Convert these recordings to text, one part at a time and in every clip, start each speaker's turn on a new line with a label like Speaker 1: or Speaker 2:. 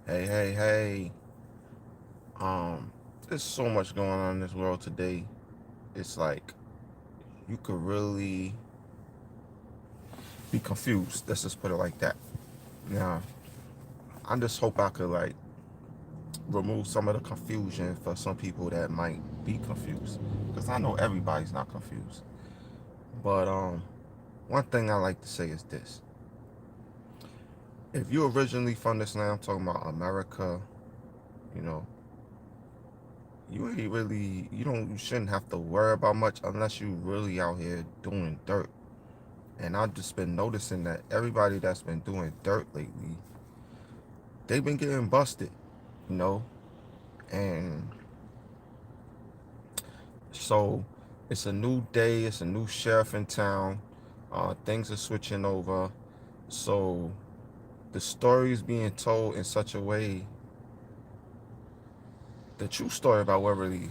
Speaker 1: Hey, hey, hey. Um, there's so much going on in this world today. It's like you could really be confused. Let's just put it like that. Now, I just hope I could like remove some of the confusion for some people that might be confused. Because I know everybody's not confused. But one thing I like to say is this. If you're originally from this land, I'm talking about America, you know, you ain't really you shouldn't have to worry about much unless you really out here doing dirt. And I've just been noticing that everybody that's been doing dirt lately, they've been getting busted, you know? And so it's a new day, it's a new sheriff in town, things are switching over. So the story is being told in such a way, the true story about what really,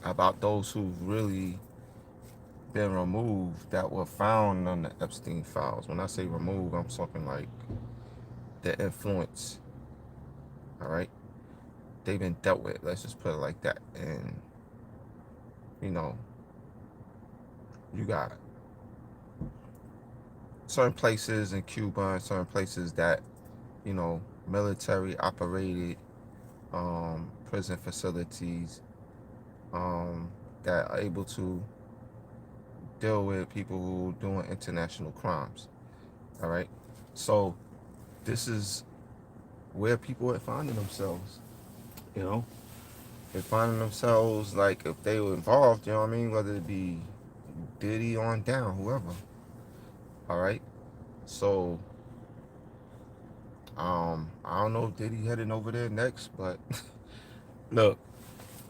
Speaker 1: about those who've really been removed that were found on the Epstein files. When I say removed, I'm talking like the influence, all right? They've been dealt with, let's just put it like that. And you know, you got certain places in Cuba and certain places that, military operated prison facilities um, that are able to deal with people who are doing international crimes. All right. So this is where people are finding themselves. You know, they're finding themselves like if they were involved, you know what I mean? Whether it be Diddy on down, whoever. All right. So I don't know if Diddy heading over there next, but look,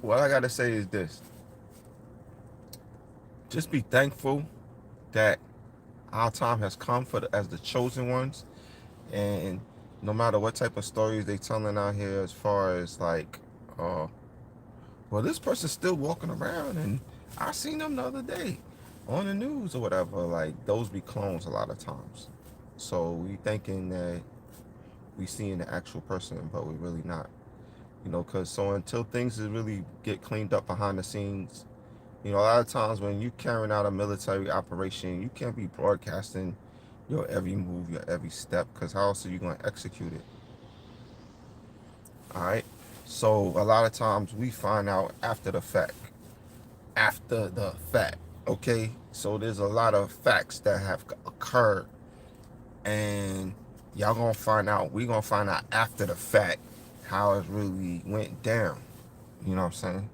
Speaker 1: what I gotta say is this: just be thankful that our time has come as the chosen ones, and no matter what type of stories they telling out here, as far as like, uh, well, this person's still walking around, and I seen them the other day on the news or whatever. Like those be clones a lot of times. So we thinking that we seeing the actual person, but we really not. Because so until things really get cleaned up behind the scenes, a lot of times when you carrying out a military operation, you can't be broadcasting your every move, your every step, because how else are you going to execute it? All right. So a lot of times we find out after the fact. After the fact. Okay. So there's a lot of facts that have occurred, and y'all gonna find out. We gonna find out after the fact how it really went down. You know what I'm saying?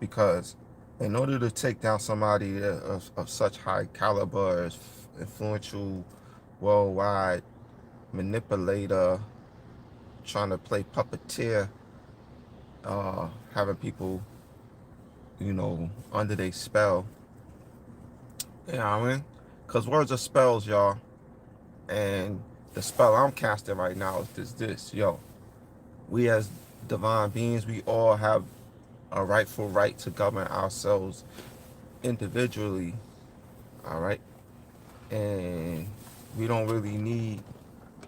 Speaker 1: Because in order to take down somebody of such high caliber, as influential, worldwide manipulator, trying to play puppeteer, having people, under their spell. You know what I mean? Because words are spells, y'all. And the spell I'm casting right now is this. Yo, we as divine beings, we all have a rightful right to govern ourselves individually. All right. And we don't really need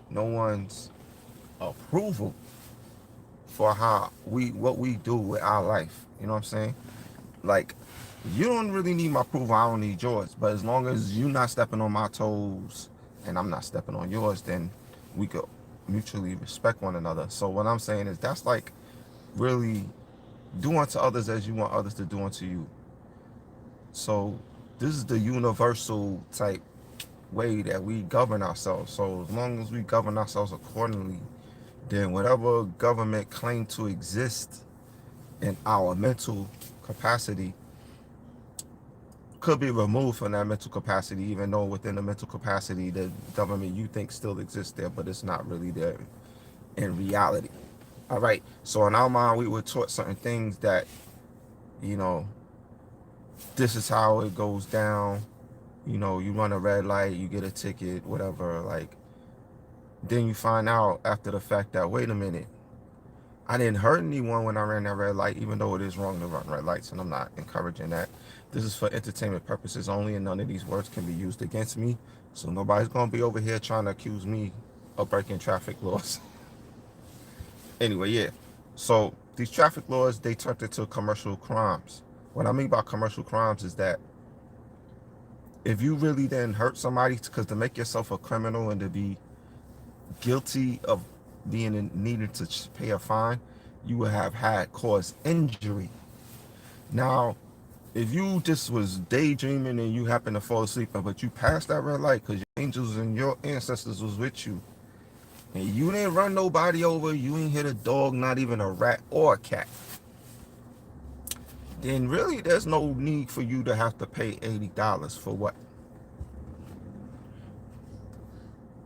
Speaker 1: no one's approval for how what we do with our life. You know what I'm saying? Like, you don't really need my approval. I don't need yours. But as long as you're not stepping on my toes and I'm not stepping on yours, then we could mutually respect one another. So what I'm saying is that's like really do unto others as you want others to do unto you. So this is the universal type way that we govern ourselves. So as long as we govern ourselves accordingly, then whatever government claim to exist in our mental capacity could be removed from that mental capacity, even though within the mental capacity the government you think still exists there, but it's not really there in reality. All right. So in our mind, we were taught certain things that, you know, this is how it goes down. You run a red light, you get a ticket, whatever. Like, then you find out after the fact that, wait a minute, I didn't hurt anyone when I ran that red light, even though it is wrong to run red lights, and I'm not encouraging that. This is for entertainment purposes only, and none of these words can be used against me. So nobody's gonna be over here trying to accuse me of breaking traffic laws. Anyway, yeah. So these traffic laws, they turned into commercial crimes. What I mean by commercial crimes is that if you really didn't hurt somebody, because to make yourself a criminal and to be guilty of being in, needing to pay a fine, you would have had caused injury. Now, if you just was daydreaming and you happen to fall asleep, but you passed that red light because your angels and your ancestors was with you, and you didn't run nobody over, you ain't hit a dog, not even a rat or a cat, then really there's no need for you to have to pay $80 for what?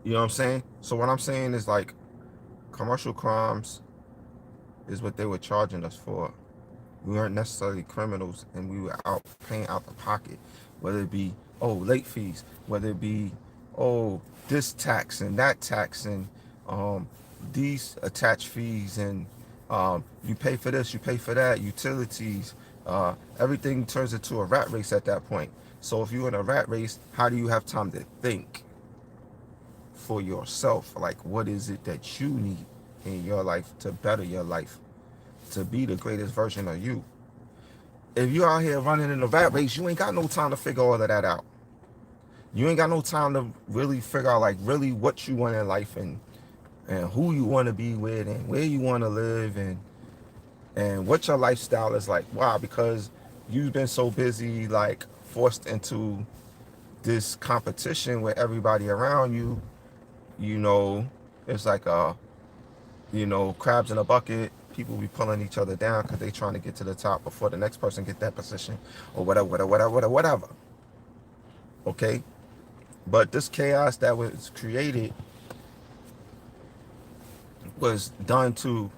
Speaker 1: You know what I'm saying? So what I'm saying is like commercial crimes is what they were charging us for. We weren't necessarily criminals, and we were out paying out the pocket, whether it be late fees, whether it be this tax and that tax and these attached fees, and you pay for this, you pay for that, utilities, everything turns into a rat race at that point. So if you're in a rat race, how do you have time to think for yourself? Like, what is it that you need in your life to better your life, to be the greatest version of you? If you're out here running in a rat race, you ain't got no time to figure all of that out. You ain't got no time to really figure out like really what you want in life, and who you want to be with, and where you want to live, and what your lifestyle is like. Why? Because you've been so busy, like forced into this competition with everybody around you. You know, it's like crabs in a bucket. People be pulling each other down because they trying to get to the top before the next person get that position, or whatever. Okay, but this chaos that was created was done to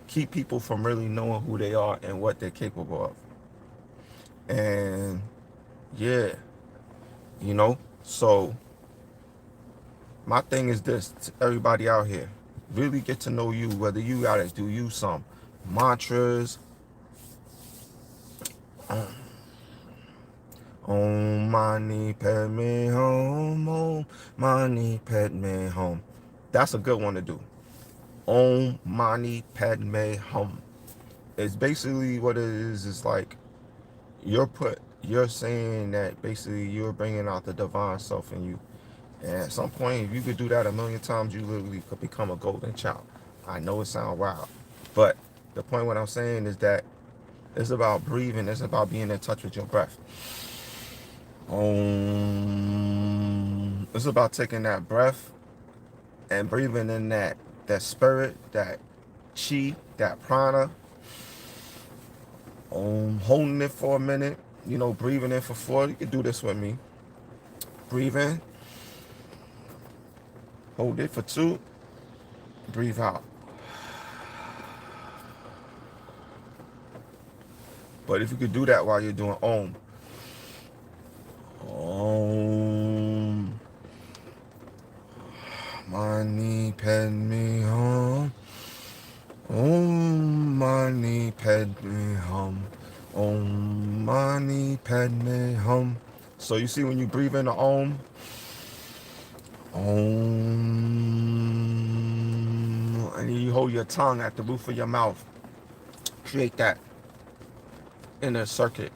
Speaker 1: keep people from really knowing who they are and what they're capable of. And yeah, so my thing is this to everybody out here: really get to know you, whether you gotta do you some mantras, Om Mani Padme Hum, Om Mani Padme Hum. That's a good one to do. Om Mani Padme Hum. It's basically what it is. It's like you're saying that basically you're bringing out the divine self in you. And at some point, if you could do that a million times, you literally could become a golden child. I know it sounds wild, but the point what I'm saying is that it's about breathing. It's about being in touch with your breath. It's about taking that breath and breathing in that spirit, that chi, that prana. Holding it for a minute. Breathing in for 4. You can do this with me. Breathe in. Hold it for 2. Breathe out. But if you could do that while you're doing Om. Om Mani Padme Hum. Om Mani Padme Hum. Om Mani Padme Hum. So you see when you breathe in the Om, and you hold your tongue at the roof of your mouth, create that inner circuit.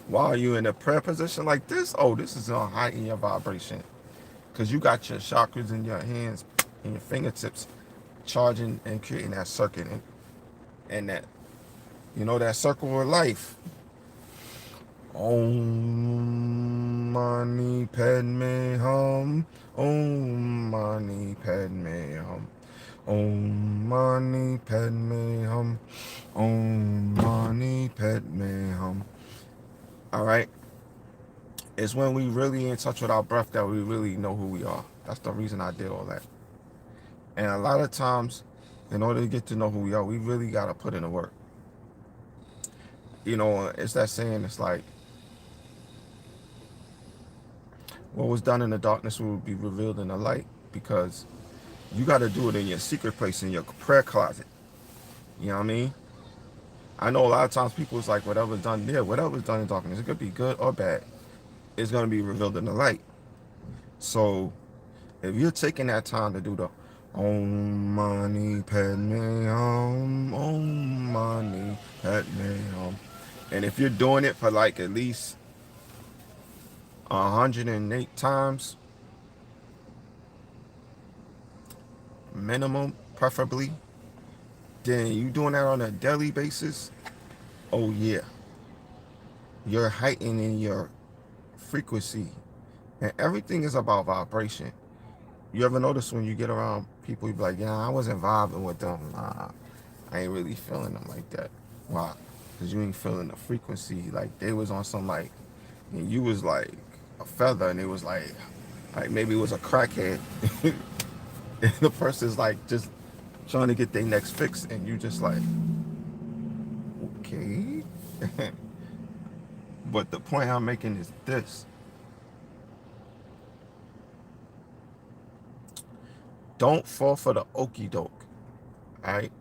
Speaker 1: While you're in a prayer position like this, this is gonna heighten your vibration, because you got your chakras in your hands and your fingertips charging and creating that circuit, and that that circle of life. Om Mani Padme Hum. Om Mani Padme Hum. Om Mani Padme Hum. Om Mani Padme Hum. All right. It's when we really in touch with our breath that we really know who we are. That's the reason I did all that. And a lot of times, in order to get to know who we are, we really got to put in the work. It's that saying, it's like, what was done in the darkness will be revealed in the light, because you got to do it in your secret place, in your prayer closet. You know what I mean? I know a lot of times people's like, whatever's done there, whatever's done in darkness, it could be good or bad. It's going to be revealed in the light. So if you're taking that time to do the Om Mani Padme Hum, Om Mani Padme Hum, and if you're doing it for like at least 108 times minimum, preferably, then you doing that on a daily basis, oh yeah, you're heightening your frequency. And everything is about vibration. You ever notice when you get around people, you be like, yeah, I wasn't vibing with them. Nah, I ain't really feeling them like that. Why? Because you ain't feeling the frequency. Like they was on some like, and you was like a feather, and it was like maybe it was a crackhead. And the person's like just trying to get their next fix, and you just like, okay. But the point I'm making is this. Don't fall for the okie doke. Alright?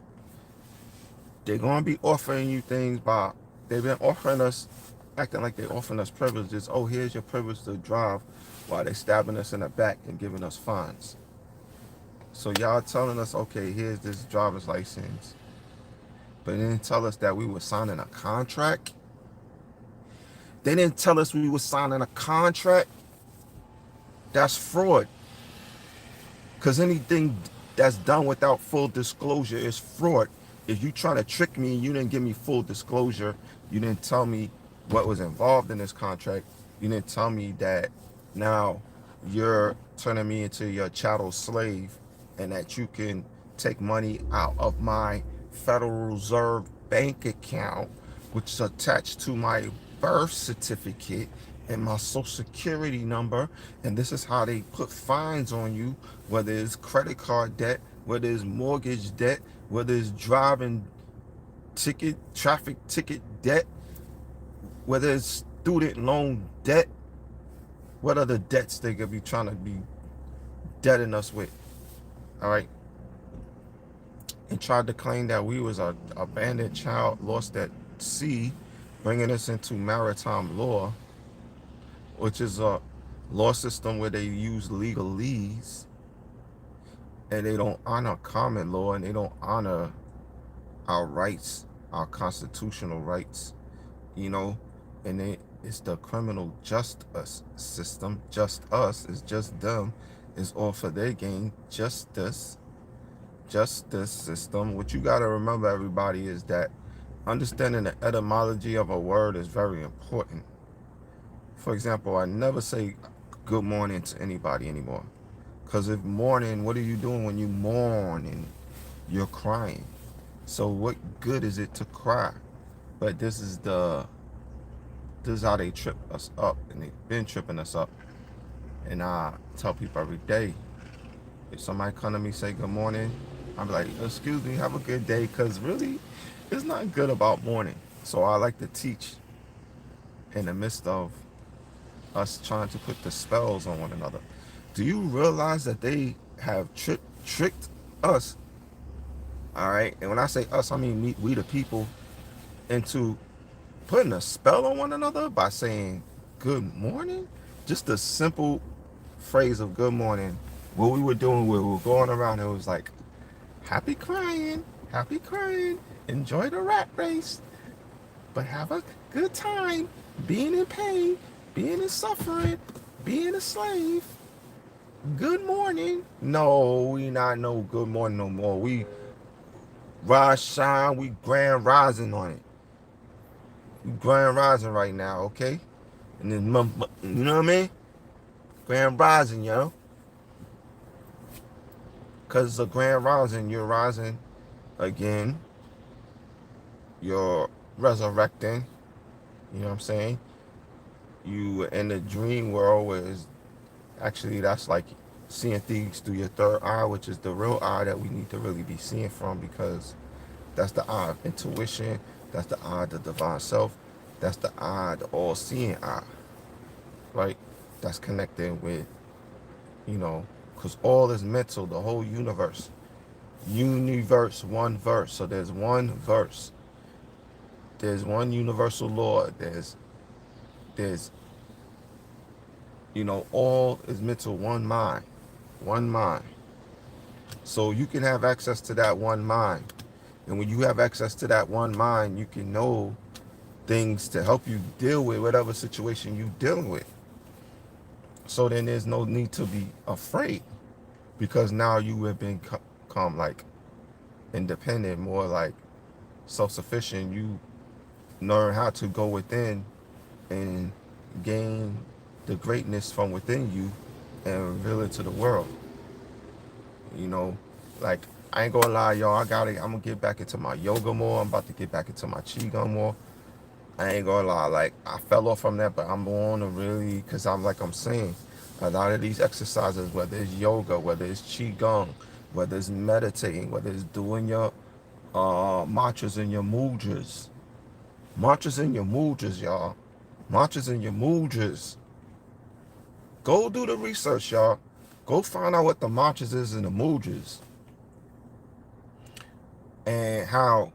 Speaker 1: They're gonna be offering you things by they've been offering us, acting like they're offering us privileges. Oh, here's your privilege to drive while they're stabbing us in the back and giving us fines. So y'all telling us, okay, here's this driver's license. But they didn't tell us that we were signing a contract. They didn't tell us we were signing a contract. That's fraud. Because anything that's done without full disclosure is fraud. If you trying to trick me and you didn't give me full disclosure, you didn't tell me what was involved in this contract, you didn't tell me that now you're turning me into your chattel slave and that you can take money out of my Federal Reserve bank account, which is attached to my birth certificate and my social security number, and this is how they put fines on you, whether it's credit card debt, whether it's mortgage debt, whether it's driving ticket, traffic ticket debt, whether it's student loan debt. What other debts they could be trying to be debting us with? All right. And tried to claim that we was a abandoned child lost at sea, bringing us into maritime law, which is a law system where they use legalese and they don't honor common law and they don't honor our rights, our constitutional rights, you know, and it's the criminal justice system. Just us is just them, is all for their gain. Justice system. What you got to remember, everybody, is that understanding the etymology of a word is very important. For example, I never say good morning to anybody anymore. Because if mourning, what are you doing when you mourn and you're crying? So what good is it to cry? But this is how they trip us up, and they've been tripping us up. And I tell people every day, if somebody come to me say good morning, I'm like, excuse me, have a good day, because really, it's not good about mourning. So I like to teach in the midst of us trying to put the spells on one another. Do you realize that they have tricked us? All right, and when I say us, I mean we the people, into putting a spell on one another by saying good morning. Just a simple phrase of good morning. What we were doing, we were going around, it was like, happy crying, enjoy the rat race, but have a good time being in pain, being in suffering, being a slave. Good morning. No, we not no good morning no more. We rise, shine, we grand rising on it. We grand rising right now, okay? And then, you know what I mean? Grand rising, yo. Because it's a grand rising. You're rising again. You're resurrecting. You know what I'm saying? You in the dream world where it's actually, that's like seeing things through your third eye, which is the real eye that we need to really be seeing from, because that's the eye of intuition. That's the eye of the divine self. That's the eye, the all-seeing eye, right? That's connected with, you know, because all is mental, the whole universe. Universe, one verse. So there's one verse. there's one universal law. There's all is mental, one mind, one mind. So you can have access to that one mind, and when you have access to that one mind, you can know things to help you deal with whatever situation you're dealing with. So then there's no need to be afraid, because now you have become like independent, more like self-sufficient. You learn how to go within and gain the greatness from within you and reveal it to the world. You know, like, I ain't gonna lie, y'all. I'm gonna get back into my yoga more. I'm about to get back into my qigong more. I ain't gonna lie, like, I fell off from that, but I'm on to really, because I'm saying, a lot of these exercises, whether it's yoga, whether it's qigong, whether it's meditating, whether it's doing your mantras and your mudras. Mantras and your mudras, y'all. Mantras and your mudras. Go do the research, y'all. Go find out what the mantras is and the mudras. And how,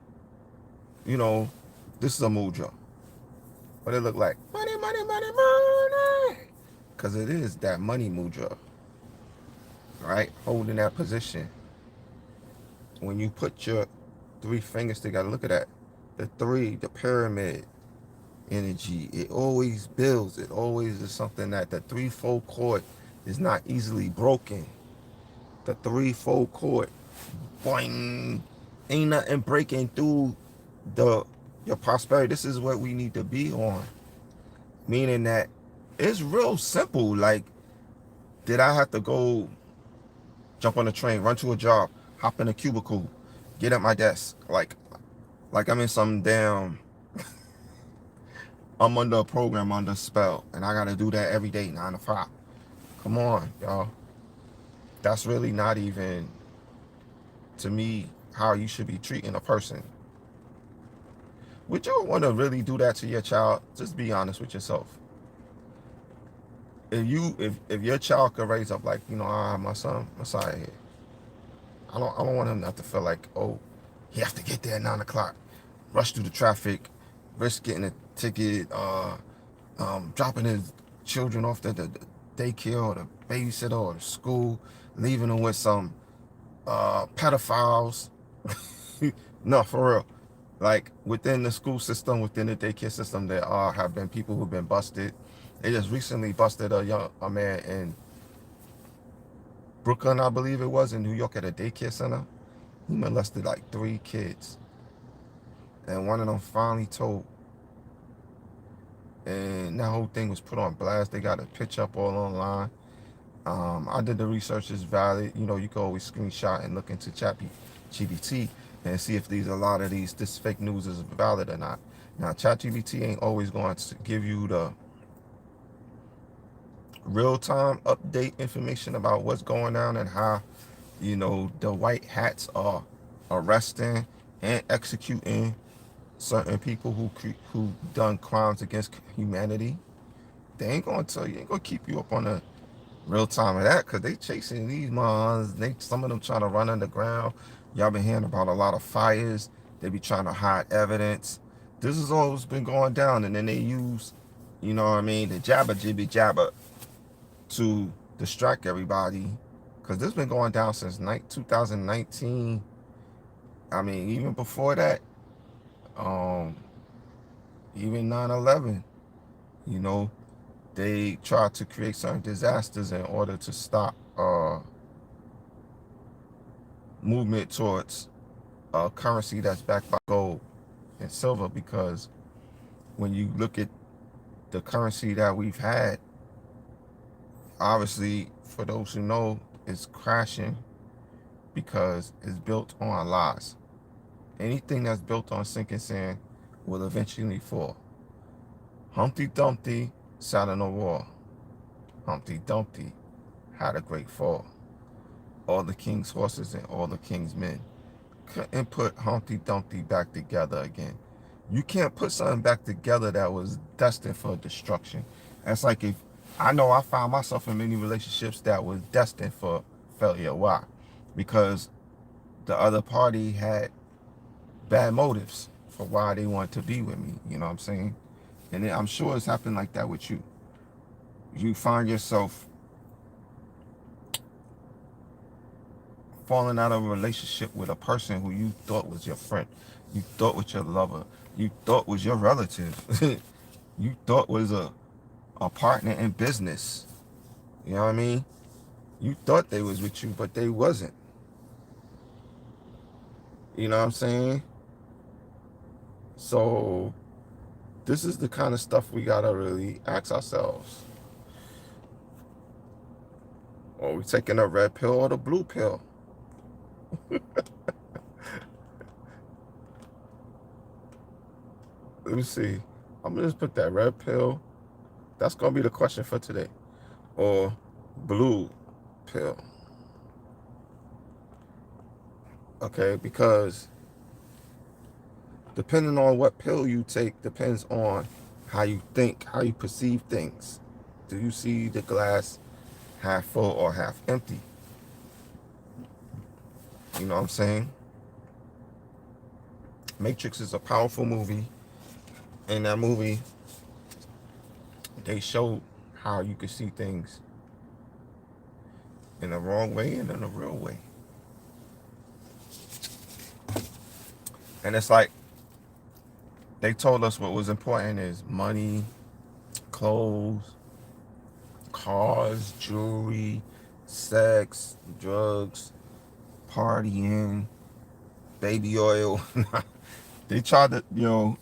Speaker 1: this is a mudra. What it look like? Money, money, money, money. Because it is that money mudra. Right? Holding that position. When you put your 3 fingers together, look at that. The pyramid energy. It always builds. It always is something that the threefold cord is not easily broken. The threefold cord, boing, ain't nothing breaking through your prosperity. This is what we need to be on. Meaning that it's real simple. Like, did I have to go jump on a train, run to a job, hop in a cubicle, get at my desk, like I'm in some damn I'm under a program, under a spell, and I gotta do that every day, 9 to 5. Come on, y'all. That's really not even, to me, how you should be treating a person. Would y'all want to really do that to your child? Just be honest with yourself. If your child could raise up like, I have my son Messiah here. I don't want him not to feel like, oh, he have to get there at 9 o'clock, rush through the traffic, risk getting a ticket, dropping his children off at the daycare or the babysitter or the school, leaving them with some pedophiles. No, for real. Like, within the school system, within the daycare system, there have been people who've been busted. They just recently busted a man in Brooklyn, I believe it was, in New York, at a daycare center. He molested like 3 kids. And one of them finally told. And that whole thing was put on blast. They got a picture up all online. I did the research, is valid. You can always screenshot and look into ChatGPT and see if this fake news is valid or not. Now, ChatGPT ain't always going to give you the real-time update information about what's going on and how, the white hats are arresting and executing certain people who done crimes against humanity. They ain't gonna tell you, ain't gonna keep you up on the real time of that, because they chasing these mons. Some of them trying to run underground. Y'all been hearing about a lot of fires. They be trying to hide evidence. This is all what's been going down, and then they use, the jabba jibby jabba to distract everybody, because this been going down since 2019. Even before that, even 9/11, they tried to create certain disasters in order to stop movement towards a currency that's backed by gold and silver, because when you look at the currency that we've had, obviously, for those who know, it's crashing because it's built on lies. Anything that's built on sinking sand will eventually fall. Humpty Dumpty sat in a wall. Humpty Dumpty had a great fall. All the king's horses and all the king's men couldn't put Humpty Dumpty back together again. You can't put something back together that was destined for destruction. That's like if I know I found myself in many relationships that was destined for failure. Why? Because the other party had bad motives for why they want to be with me. You know what I'm saying? And I'm sure it's happened like that with you. You find yourself falling out of a relationship with a person who you thought was your friend, you thought was your lover, you thought was your relative, you thought was a partner in business. You know what I mean? You thought they was with you, but they wasn't. You know what I'm saying? So this is the kind of stuff we gotta really ask ourselves. Are we taking a red pill or the blue pill? Let me see. I'm gonna just put that red pill. That's gonna be the question for today. Or blue pill. Okay, because depending on what pill you take depends on how you think, how you perceive things. Do you see the glass half full or half empty? You know what I'm saying? Matrix is a powerful movie. In that movie, they showed how you could see things in the wrong way and in the real way. And it's like they told us what was important is money, clothes, cars, jewelry, sex, drugs, partying, baby oil. They tried to,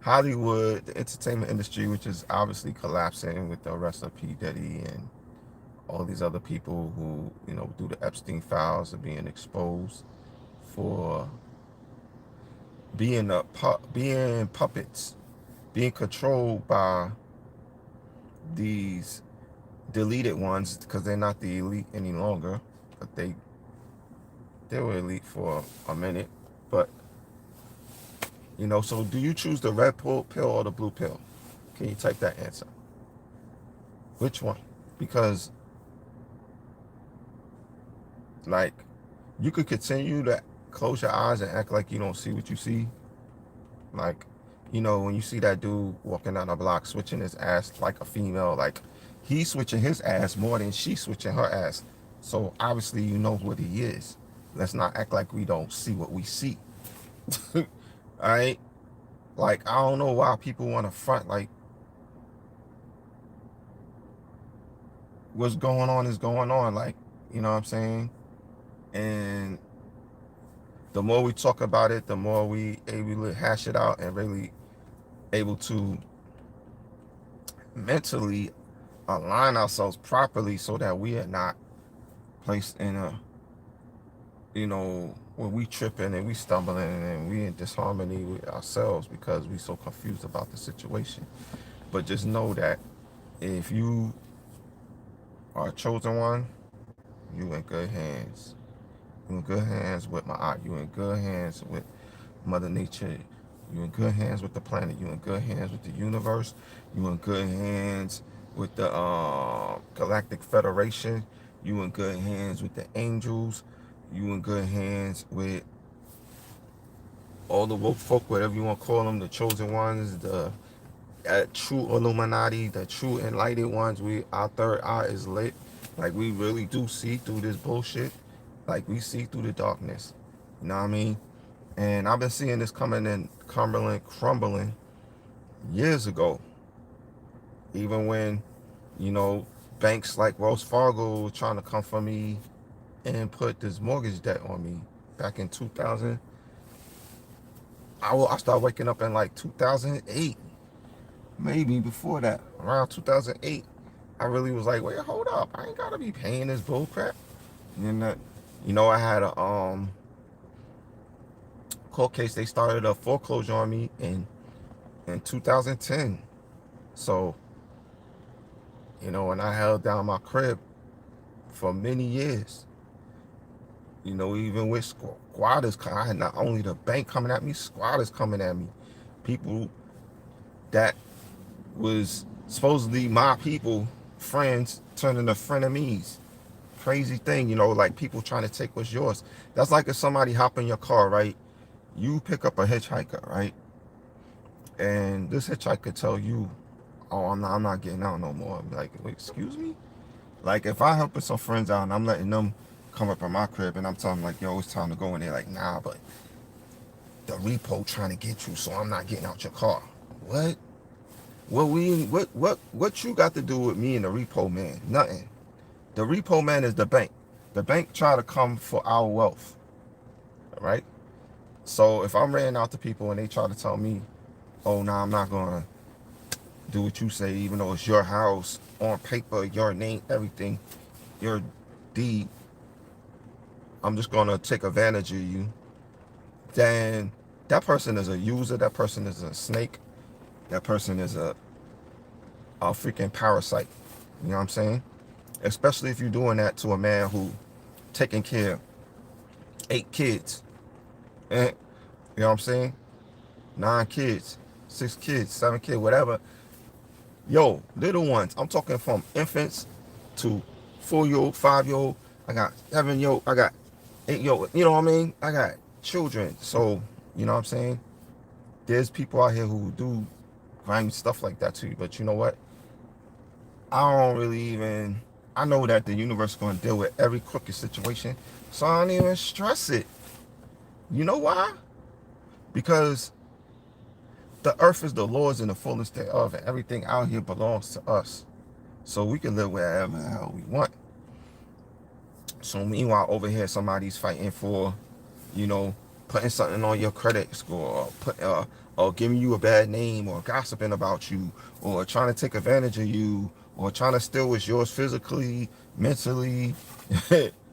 Speaker 1: Hollywood, the entertainment industry, which is obviously collapsing with the arrest of P. Diddy and all these other people who, do the Epstein files are being exposed for being being puppets, being controlled by these deleted ones because they're not the elite any longer, but they were elite for a minute. But so do you choose the red pill or the blue pill? Can you type that answer? Which one? Because like you could continue to close your eyes and act like you don't see what you see. Like, when you see that dude walking down the block switching his ass like a female, like he's switching his ass more than she's switching her ass. So obviously you know what he is. Let's not act like we don't see what we see. All right? Like, I don't know why people want to front like what's going on is going on. Like, you know what I'm saying? And the more we talk about it, the more we able to hash it out and really able to mentally align ourselves properly so that we are not placed in a, when we tripping and we stumbling and we in disharmony with ourselves because we so confused about the situation. But just know that if you are a chosen one, you in good hands. You in good hands with my eye. You in good hands with Mother Nature. You in good hands with the planet. You in good hands with the universe. You in good hands with the Galactic Federation. You in good hands with the angels. You in good hands with all the woke folk, whatever you want to call them, the chosen ones, the true Illuminati, the true enlightened ones. Our third eye is lit. Like, we really do see through this bullshit. Like, we see through the darkness. You know what I mean? And I've been seeing this coming in, crumbling years ago. Even when, banks like Wells Fargo were trying to come for me and put this mortgage debt on me back in 2000. I started waking up in like 2008. Maybe before that, around 2008. I really was like, wait, hold up. I ain't got to be paying this bull crap. And I had a court case. They started a foreclosure on me in 2010. So, and I held down my crib for many years. Even with squatters, I had not only the bank coming at me, squatters coming at me. People that was supposedly my people, friends, turning to frenemies. Crazy thing, like people trying to take what's yours. That's like if somebody hop in your car, right? You pick up a hitchhiker, right? And this hitchhiker tell you, "Oh, I'm not getting out no more." I'm like, wait, excuse me? Like, if I helping some friends out and I'm letting them come up in my crib and I'm telling them like, "Yo, it's time to go," and they're like, "Nah, but the repo trying to get you, so I'm not getting out your car." What? What you got to do with me and the repo man? Nothing. The repo man is the bank. The bank try to come for our wealth, right? So if I'm renting out to people and they try to tell me, "Oh, nah, I'm not gonna do what you say," even though it's your house on paper, your name, everything, your deed, I'm just gonna take advantage of you. Then that person is a user. That person is a snake. That person is a freaking parasite. You know what I'm saying? Especially if you're doing that to a man who taking care of 8 kids. Eh, you know what I'm saying? 9 kids, 6 kids, 7 kids, whatever. Yo, little ones. I'm talking from infants to 4-year-old, 5-year-old. I got 7-year-old. I got 8-year-old. You know what I mean? I got children. So, you know what I'm saying? There's people out here who do grimy stuff like that to you. But you know what? I don't really even. I know that the universe is going to deal with every crooked situation. So I don't even stress it. You know why? Because the earth is the Lord's and the fullness thereof, and everything out here belongs to us. So we can live wherever the hell we want. So meanwhile, over here, somebody's fighting for, you know, putting something on your credit score, or giving you a bad name, or gossiping about you, or trying to take advantage of you, or trying to steal what's yours physically, mentally,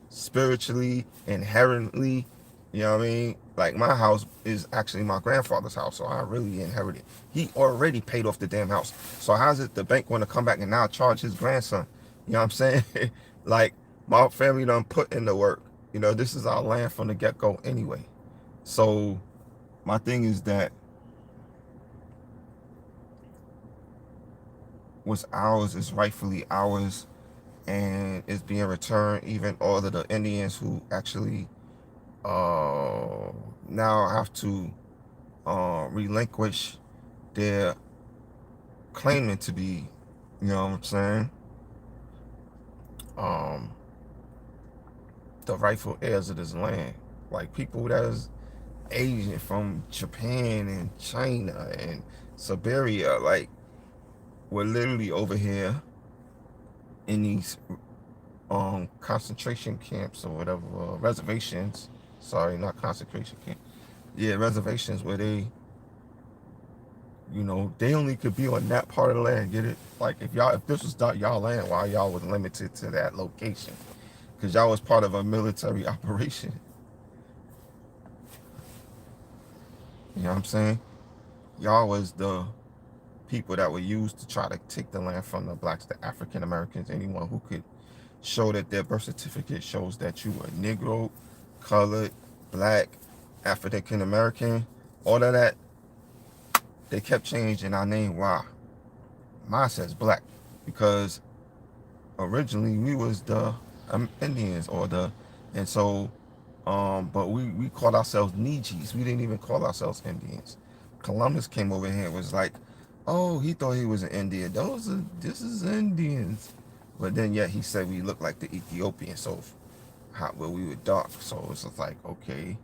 Speaker 1: spiritually, inherently. You know what I mean? Like, my house is actually my grandfather's house, so I really inherited. He already paid off the damn house. So how's it the bank want to come back and now charge his grandson? You know what I'm saying? Like, my family done put in the work. You know, this is our land from the get-go anyway. So my thing is that what's ours is rightfully ours, and it's being returned. Even all of the Indians who actually now have to relinquish their claiming to be, you know what I'm saying, um, the rightful heirs of this land. Like, people that is Asian from Japan and China and Siberia, like, we're literally over here in these concentration camps or whatever, reservations. Sorry, not concentration camp. Yeah, reservations where they, you know, they only could be on that part of the land. Get it? Like, if this was y'all land, why y'all was limited to that location? Because y'all was part of a military operation. You know what I'm saying? Y'all was the people that were used to try to take the land from the blacks, the African Americans, anyone who could show that their birth certificate shows that you were Negro, colored, black, African American, all of that. They kept changing our name. Why? Mine says black because originally we was the Indians and so, but we called ourselves Nijis. We didn't even call ourselves Indians. Columbus came over here and was like, "Oh, he thought he was an Indian. This is Indians." But then yet he said we look like the Ethiopians, so well, we were dark. So it's just like, okay,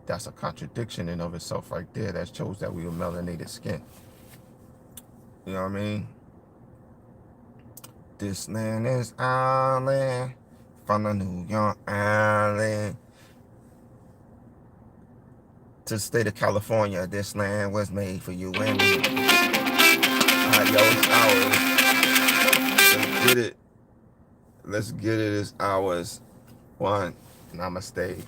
Speaker 1: that's a contradiction in of itself right there. That shows that we were melanated skin. You know what I mean? This land is our land, from the New York Island to the state of California. This land was made for you and me. Alright, yo, it's ours. Let's get it. Let's get it. It's ours. One. Namaste.